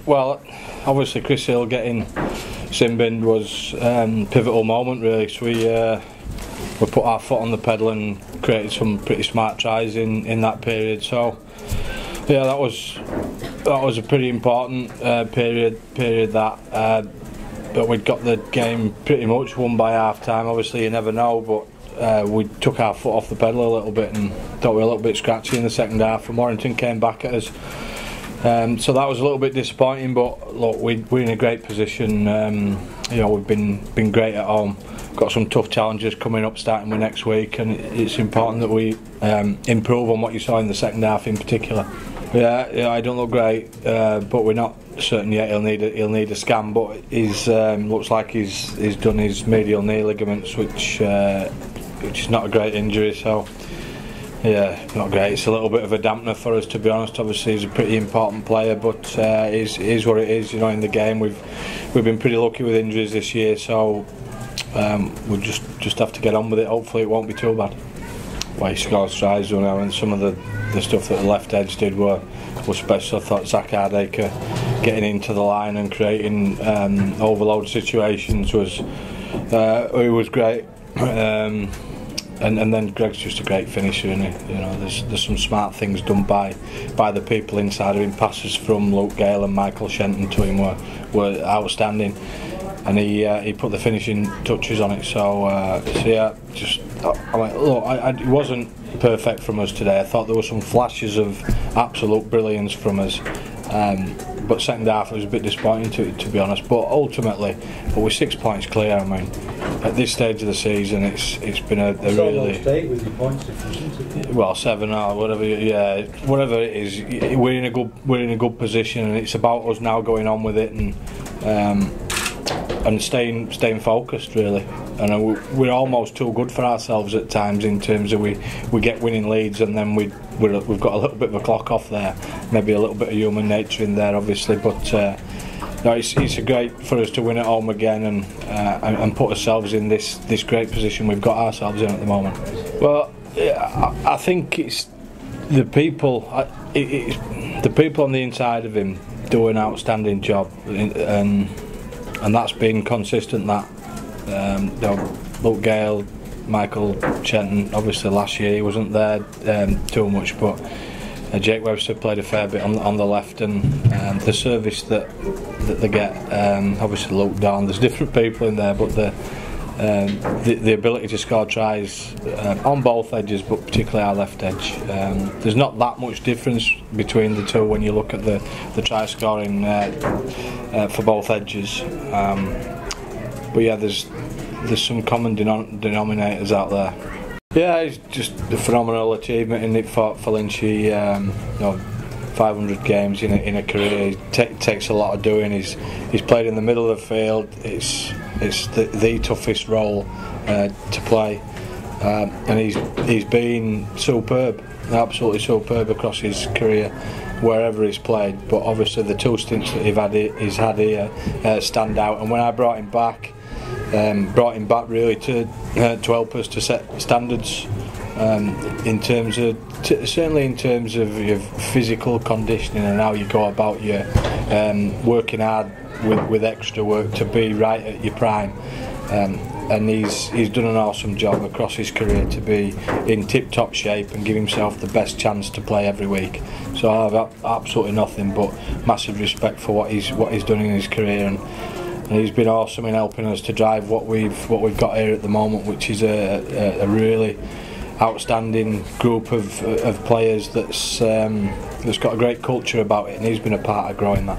Well, obviously Chris Hill getting sin-binned was a pivotal moment really. So we put our foot on the pedal and created some pretty smart tries in that period. So yeah, that was a pretty important period that we'd got the game pretty much won by half time. Obviously you never know, but we took our foot off the pedal a little bit and thought we were a little bit scratchy in the second half, and Warrington came back at us. So that was a little bit disappointing, but look, we're in a great position. We've been great at home. Got some tough challenges coming up starting with next week, and it's important that we improve on what you saw in the second half in particular. Yeah, I don't look great, but we're not certain yet. He'll need a scan, but he's looks like he's done his medial knee ligaments, which is not a great injury. So yeah, not great. It's a little bit of a dampener for us, to be honest. Obviously, he's a pretty important player, but it is what it is. In the game, we've been pretty lucky with injuries this year, so we'll just have to get on with it. Hopefully, it won't be too bad. Well, he scores tries, and some of the stuff that the left edge did were special. I thought Zach Hardacre getting into the line and creating overload situations was great. And then Greg's just a great finisher, isn't he? There's some smart things done by the people inside of him. Passes from Luke Gale and Michael Shenton to him were outstanding, and he put the finishing touches on it. So yeah, it wasn't perfect from us today. I thought there were some flashes of absolute brilliance from us. But second half it was a bit disappointing to be honest. But ultimately, we're 6 points clear. I mean, at this stage of the season, it's been a really with your points difference, well, 7 or whatever. Yeah, whatever it is, we're in a good position, and it's about us now going on with it and staying focused really. And we're almost too good for ourselves at times in terms of we get winning leads, and then we've got a little bit of a clock off there, maybe a little bit of human nature in there obviously, but no, it's great for us to win at home again and put ourselves in this great position we've got ourselves in at the moment. Well, I think it's the people on the inside of him do an outstanding job, and that's been consistent. That Luke Gale, Michael Shenton, obviously last year he wasn't there too much, but Jake Webster played a fair bit on the left, and the service that they get, obviously Luke down, there's different people in there, but the ability to score tries on both edges, but particularly our left edge, there's not that much difference between the two when you look at the try scoring for both edges, but yeah, there's some common denominators out there. Yeah, it's just a phenomenal achievement in it for Lynchy. 500 games in a career. It takes a lot of doing. He's played in the middle of the field. It's the toughest role to play, and he's been superb, absolutely superb across his career wherever he's played. But obviously the two stints that he's had here stand out. And when I brought him back really to help us to set standards certainly in terms of your physical conditioning and how you go about your working hard with extra work to be right at your prime, and he's done an awesome job across his career to be in tip-top shape and give himself the best chance to play every week. So I have absolutely nothing but massive respect for what he's done in his career, and he's been awesome in helping us to drive what we've got here at the moment, which is a really outstanding group of players that's got a great culture about it, and he's been a part of growing that.